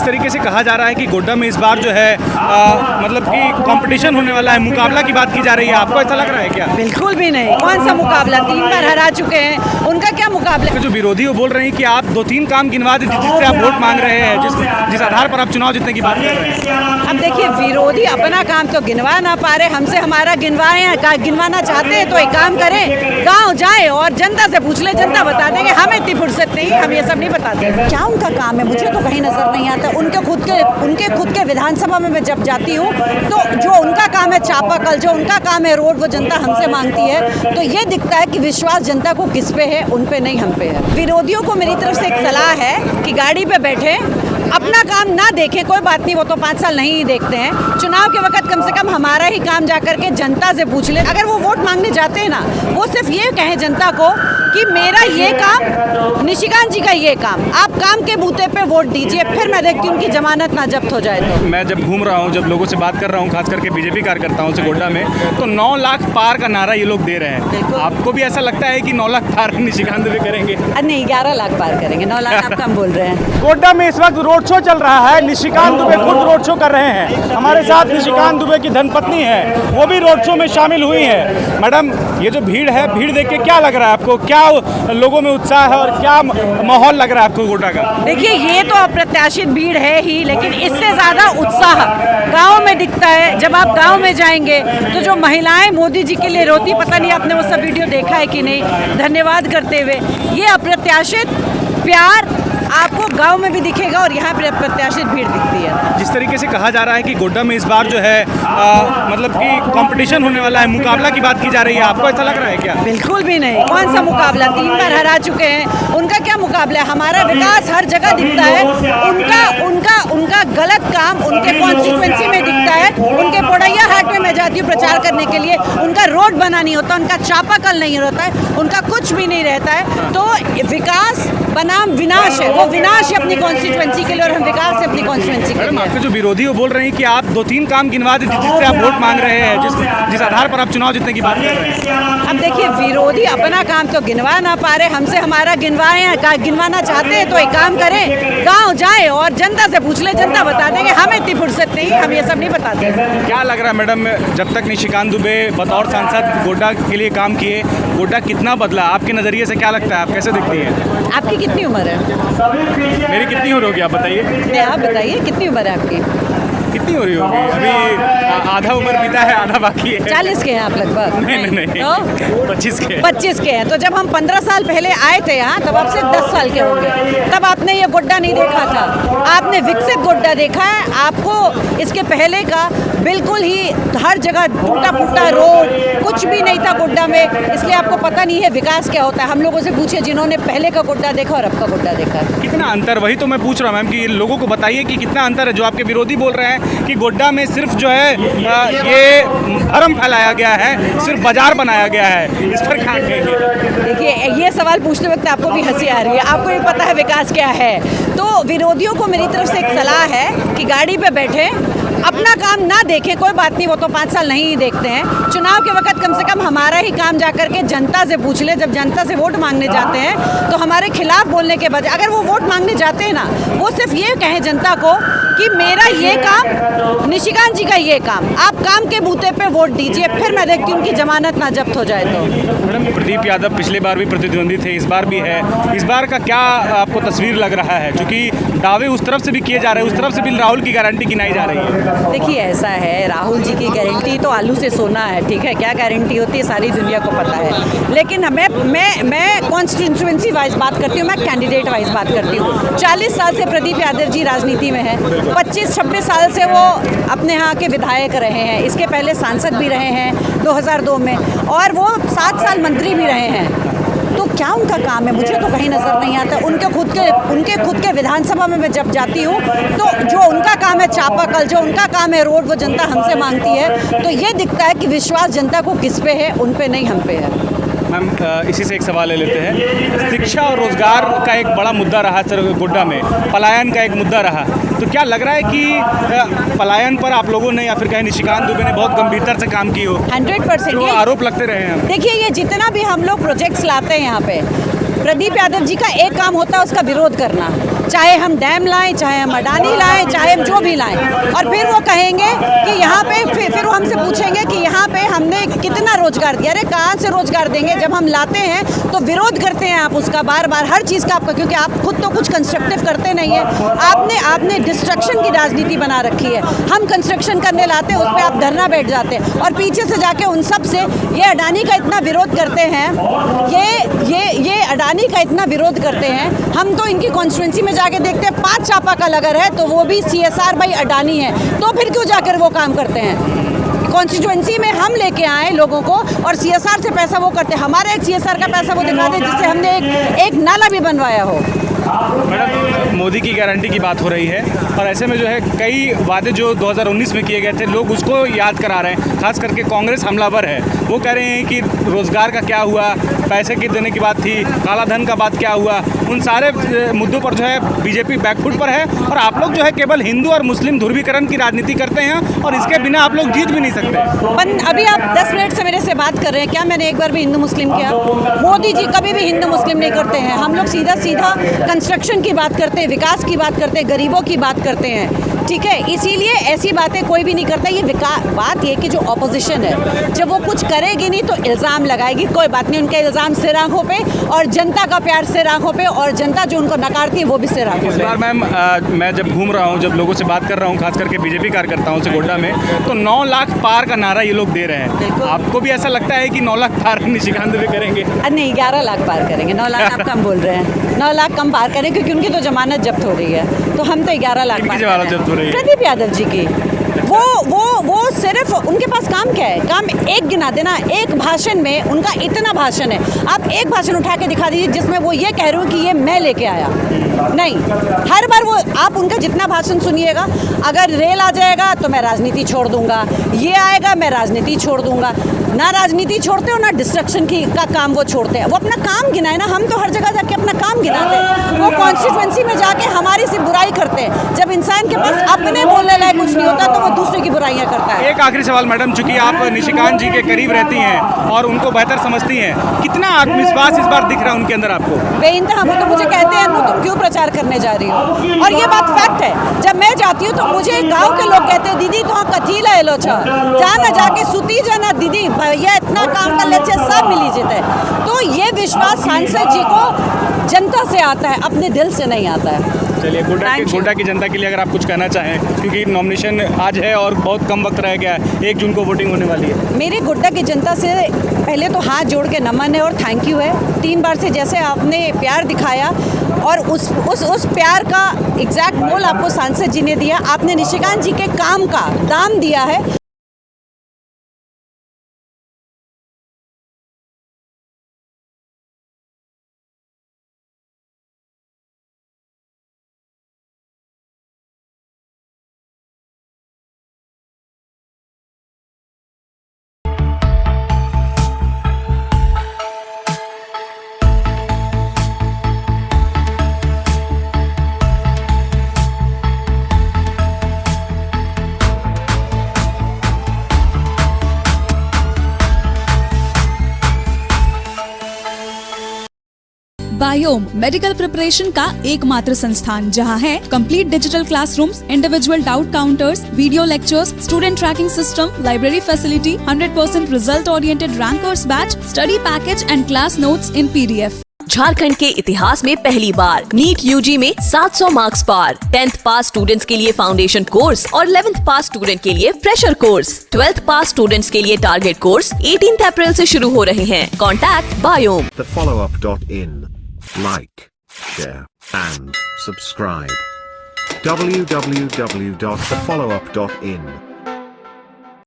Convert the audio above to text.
तरीके से कहा जा रहा है कि गोड्डा में इस बार जो है मतलब कि कंपटीशन होने वाला है, मुकाबला की बात की जा रही है, आपको ऐसा लग रहा है क्या? बिल्कुल भी नहीं। कौन सा मुकाबला, 3 बार हरा चुके हैं, उनका क्या मुकाबला। जो विरोधी वो बोल रहे हैं कि आप 2-3 काम गिनवा दीजिए जिससे आप वोट मांग रहे हैं, जिस आधार पर आप चुनाव जीतने की बात कर रहे हैं। अब देखिए, विरोधी अपना काम तो गिनवा ना पा रहे, हमसे हमारा गिनवाना चाहते हैं तो एक काम करें, गांव जाए और जनता से पूछ ले, जनता बता देंगे। हमें इतनी फुर्सत नहीं, हम ये सब नहीं बताते। क्या उनका काम है मुझे तो कहीं नजर नहीं आता। उनके खुद के विधानसभा में मैं जब जाती हूँ तो जो उनका काम है चापाकल, जो उनका काम है रोड, वो जनता हमसे मांगती है। तो ये दिखता है कि विश्वास जनता को किस पे है, उन पे नहीं, हम पे है। विरोधियों को मेरी तरफ से एक सलाह है कि गाड़ी पे बैठे, अपना काम ना देखें, कोई बात नहीं, वो तो 5 साल नहीं देखते हैं। चुनाव के वक्त कम से कम हमारा ही काम जाकर के जनता से पूछ ले। अगर वो वोट मांगने जाते हैं ना, वो सिर्फ ये कहें जनता को कि मेरा ये काम, निशिकांत जी का ये काम, आप काम के बूते पे वोट दीजिए, फिर मैं देखती हूँ उनकी जमानत ना जब्त हो जाए। तो मैं जब घूम रहा हूँ, जब लोगों से बात कर रहा हूँ, खास करके बीजेपी कार्यकर्ताओं से गोड्डा में, तो 9 लाख पार का नारा ये लोग दे रहे हैं। आपको भी ऐसा लगता है कि 9 लाख पार निशिकांत दुबे करेंगे? नहीं, 11 लाख पार करेंगे, 9 लाख आप कम बोल रहे हैं। गोड्डा में इस वक्त रोड शो चल रहा है, निशिकांत दुबे खुद रोड शो कर रहे हैं। हमारे साथ निशिकांत दुबे की धर्मपत्नी है, वो भी रोड शो में शामिल हुई है। मैडम, ये जो भीड़ है, भीड़ देख के क्या लग रहा है आपको? क्या लोगों में उत्साह है और क्या माहौल लग रहा है आपको गोड्डा का? देखिए, ये तो अप्रत्याशित भीड़ है ही, लेकिन इससे ज्यादा उत्साह गांव में दिखता है। जब आप गांव में जाएंगे तो जो महिलाएं मोदी जी के लिए रोती, पता नहीं आपने वो सब वीडियो देखा है कि नहीं, धन्यवाद करते हुए, ये अप्रत्याशित प्यार आपको गांव में भी दिखेगा और यहाँ पर प्रत्याशित भीड़ दिखती है। जिस तरीके से कहा जा रहा है कि गोड्डा में इस बार जो है मतलब कि कंपटीशन होने वाला है, मुकाबला की बात की जा रही है, आपको ऐसा लग रहा है क्या? बिल्कुल भी नहीं। कौन सा मुकाबला, 3 बार हरा चुके हैं, उनका क्या मुकाबला है। हमारा विकास हर जगह दिखता है, उनका गलत काम उनके कॉन्स्टिट्यूएंसी में दिखता है। उनके पोड़ैया हाट में मैं जाती हूँ प्रचार करने के लिए, उनका रोड बना नहीं होता, उनका चापाकल नहीं होता है, उनका कुछ भी नहीं रहता है। तो विकास बनाम विनाश है, वो विनाश है अपनी कॉन्स्टिट्यूएंसी के लिए और हम विकास है अपनी कॉन्स्टिट्यूएंसी के लिए। आपके जो विरोधी वो बोल रहे हैं कि आप 2-3 काम गिनवा दीजिए जिससे आप वोट मांग रहे हैं, जिस आधार पर आप चुनाव जीतने की बात कर रहे हैं। अब देखिए, विरोधी अपना काम तो गिनवा ना पा रहे, हमसे हमारा गिनवाना चाहते हैं तो एक काम करें, गांव जाए और जनता से पूछ ले, जनता बता देंगे। हमें इतनी फुर्सत नहीं, हम ये सब नहीं बताते। क्या लग रहा है मैडम, जब तक निशिकांत दुबे बतौर सांसद गोड्डा के लिए काम किए, गोड्डा कितना बदला? आपके नज़रिए से क्या लगता है, आप कैसे दिखती है? आपकी कितनी उम्र है? मेरी कितनी उम्र होगी आप बताइए? आप बताइए, कितनी उम्र है आपकी? कितनी हो रही होगी? अभी आधा उम्र बीता है, आधा बाकी है। 40 के हैं आप लगभग? नहीं। तो 25 के। 25 के हैं। तो जब हम 15 साल पहले आए थे यहाँ, तब आप सिर्फ 10 साल के होंगे। तब आपने ये गोड्डा नहीं देखा था, आपने विकसित गोड्डा देखा है। आपको इसके पहले का बिल्कुल ही हर जगह टूटा फूटा रोड, कुछ भी नहीं था गोड्डा में, इसलिए आपको पता नहीं है विकास क्या होता है। हम लोगों से पूछिए जिन्होंने पहले का गोड्डा देखा और अब का गोड्डा देखा। कितना अंतर, वही तो मैं पूछ रहा हूँ मैम कि लोगों को बताइए कि कितना अंतर है। जो आपके विरोधी बोल रहे हैं कि गोड्डा में सिर्फ जो है ये धर्म फैलाया गया है, सिर्फ बाजार बनाया गया है, इस पर क्या कहेंगे? देखिए, ये सवाल पूछते वक्त आपको भी हंसी आ रही है, आपको भी पता है विकास क्या है। तो विरोधियों को मेरी तरफ से एक सलाह है कि गाड़ी पे बैठे, अपना काम ना देखें, कोई बात नहीं, वो तो 5 साल नहीं देखते हैं। चुनाव के वक्त कम से कम हमारा ही काम जाकर के जनता से पूछ ले। जब जनता से वोट मांगने जाते हैं तो हमारे खिलाफ बोलने के बजाय, अगर वो वोट मांगने जाते हैं ना, वो सिर्फ ये कहें जनता को कि मेरा ये काम, निशिकांत जी का ये काम, आप काम के बूते पे वोट दीजिए, फिर मैं देखती हूँ उनकी जमानत ना जब्त हो जाए। तो मैडम, प्रदीप यादव पिछले बार भी प्रतिद्वंदी थे, इस बार भी है, इस बार का क्या आपको तस्वीर लग रहा है? क्योंकि दावे उस तरफ से भी किए जा रहे हैं, उस तरफ से भी राहुल की गारंटी गिनाई जा रही है। देखिए, ऐसा है, राहुल जी की गारंटी तो आलू से सोना है, ठीक है, क्या गारंटी होती है सारी दुनिया को पता है। लेकिन मैं कॉन्स्टिट्यूएंसी वाइज बात करती हूँ, मैं कैंडिडेट वाइज बात करती हूँ। 40 साल से प्रदीप यादव जी राजनीति में हैं, 25-26 साल से वो अपने यहाँ के विधायक रहे हैं, इसके पहले सांसद भी रहे हैं 2002 में, और वो 7 साल मंत्री भी रहे हैं। तो क्या उनका काम है मुझे तो कहीं नजर नहीं आता। उनके खुद के विधानसभा में मैं जब जाती हूँ तो जो उनका काम है चापाकल, जो उनका काम है रोड, वो जनता हमसे मांगती है। तो ये दिखता है कि विश्वास जनता को किस पे है, उन पे नहीं, हम पे है। मैम, इसी से एक सवाल ले लेते हैं। शिक्षा और रोजगार का एक बड़ा मुद्दा रहा सर गोड्डा में, पलायन का एक मुद्दा रहा, तो क्या लग रहा है कि पलायन पर आप लोगों ने या फिर कहीं निशिकांत दुबे ने बहुत गंभीरता से काम की हो? 100% तो आरोप लगते रहे हैं। देखिए, ये जितना भी हम लोग प्रोजेक्ट्स लाते हैं यहाँ पे, प्रदीप यादव जी का एक काम होता है उसका विरोध करना। चाहे हम डैम लाएं, चाहे हम अडानी लाएं, चाहे हम जो भी लाएं, और फिर वो कहेंगे कि यहाँ पे फिर वो हमसे पूछेंगे कि यहाँ पे हमने कितना रोजगार दिया। अरे कहाँ से रोजगार देंगे? जब हम लाते हैं तो विरोध करते हैं आप उसका बार बार, हर चीज़ का आपका, क्योंकि आप खुद तो कुछ कंस्ट्रक्टिव करते नहीं है। आपने डिस्ट्रक्शन की राजनीति बना रखी है। हम कंस्ट्रक्शन करने लाते हैं, उस पर आप धरना बैठ जाते हैं और पीछे से जाके उन सब से ये अडानी का इतना विरोध करते हैं, ये अडानी का इतना विरोध करते हैं। हम तो इनकी कॉन्स्टिट्यूंसी में जाके देखते हैं 5 चापाकल अगर है तो वो भी CSR बाई अडानी है, तो फिर क्यों जाकर वो काम करते हैं? कॉन्स्टिट्यूंसी में हम लेके आए लोगों को और CSR से पैसा वो करते हैं। हमारा एक CSR का पैसा वो दिखा दे जिससे हमने एक नाला भी बनवाया हो। मैडम, मोदी की गारंटी की बात हो रही है और ऐसे में जो है कई वादे जो 2019 में किए गए थे लोग उसको याद करा रहे हैं। खास करके कांग्रेस हमलावर है, वो कह रहे हैं कि रोज़गार का क्या हुआ, पैसे की देने की बात थी, काला धन का बात क्या हुआ, उन सारे मुद्दों पर जो है बीजेपी बैकफुट पर है और आप लोग जो है केवल हिंदू और मुस्लिम ध्रुवीकरण की राजनीति करते हैं और इसके बिना आप लोग जीत भी नहीं सकते। अभी आप 10 मिनट से मेरे से बात कर रहे हैं, क्या मैंने एक बार भी हिंदू मुस्लिम किया? मोदी जी कभी भी हिंदू मुस्लिम नहीं करते हैं। हम लोग सीधा सीधा कंस्ट्रक्शन की बात करते हैं, विकास की बात करते हैं, गरीबों की बात करते हैं, ठीक है? इसीलिए ऐसी बातें कोई भी नहीं करता। ये बात ये कि जो ऑपोजिशन है जब वो कुछ करेगी नहीं तो इल्ज़ाम लगाएगी, कोई बात नहीं, उनके इल्ज़ाम सिर आंखों पे और जनता का प्यार सिर आंखों पे और जनता जो उनको नकारती है वो भी सिर आंखों पे। इस बार मैम मैं जब घूम रहा हूँ, जब लोगों से बात कर रहा हूँ, खास करके बीजेपी कार्यकर्ताओं से गोड्डा में, तो 9 लाख पार का नारा ये लोग दे रहे हैं। आपको भी ऐसा लगता है कि 9 लाख पार निशिकांत दुबे करेंगे? नहीं, 11 लाख पार करेंगे। 9 लाख आप कम बोल रहे हैं। 9 लाख कम पार करेंगे क्योंकि उनकी तो जमानत जब्त हो रही है, तो हम तो 11 लाख पार जमानत जब्त हो रही है? प्रदीप यादव जी की। वो सिर्फ उनके पास काम क्या है? काम एक गिना देना। एक भाषण में उनका इतना भाषण है, आप एक भाषण उठा के दिखा दीजिए जिसमें वो ये कह रहे हो कि ये मैं लेके आया। नहीं, हर बार वो आप उनका जितना भाषण सुनिएगा, अगर रेल आ जाएगा तो मैं राजनीति छोड़ दूंगा, ये आएगा मैं राजनीति छोड़ दूंगा। ना राजनीति छोड़ते हो ना डिस्ट्रक्शन का काम वो छोड़ते हैं। वो अपना काम गिनाए ना, हम तो हर जगह जाके अपना काम गिनाते हैं, वो कॉन्स्टिट्यूंसी में जाके हमारी सिर्फ बुराई करते हैं। जब इंसान के पास अपने बोलने लायक कुछ नहीं होता तो वो दूसरे की बुराइयां करता है। एक आखिरी सवाल मैडम, चूंकि आप निशिकांत जी के करीब रहती हैं और उनको बेहतर समझती हैं, कितना आत्मविश्वास इस बार दिख रहा है उनके अंदर आपको? बेइंतहा। वो तो मुझे कहते हैं तुम क्यों प्रचार करने जा रही हो, और ये बात फैक्ट है। जब मैं जाती हूँ तो मुझे गाँव के लोग कहते हैं दीदी तो कथी ला लो छा, जाना जाके सुती जाना दीदी, भैया इतना काम कर ले सब मिली जीते। तो ये विश्वास सांसद जी को जनता से आता है, अपने दिल से नहीं आता है। चलिए, गोड्डा की जनता के लिए अगर आप कुछ कहना चाहें, क्योंकि नॉमिनेशन आज है और बहुत कम वक्त रह गया है, 1 जून को वोटिंग होने वाली है। मेरे गोड्डा की जनता से पहले तो हाथ जोड़ के नमन है और थैंक यू है। 3 बार से जैसे आपने प्यार दिखाया और उस प्यार का एग्जैक्ट मोल आपको सांसद जी ने दिया। आपने निशिकांत जी के काम का दाम दिया है। बायोम मेडिकल प्रिपरेशन का एकमात्र संस्थान जहां है complete digital classrooms, individual doubt counters, video lectures, student tracking system, library facility, 100% result oriented rankers batch, study package and class notes in PDF। Jharkhand के इतिहास में पहली बार नीट UG में 700 मार्क्स पार। 10th पास स्टूडेंट्स के लिए फाउंडेशन कोर्स और 11th पास student के लिए फ्रेशर कोर्स। 12th पास स्टूडेंट्स के लिए टारगेट कोर्स 18 अप्रैल से शुरू हो रहे हैं। Contact biome. thefollowup.in. Like, share and subscribe. www.thefollowup.in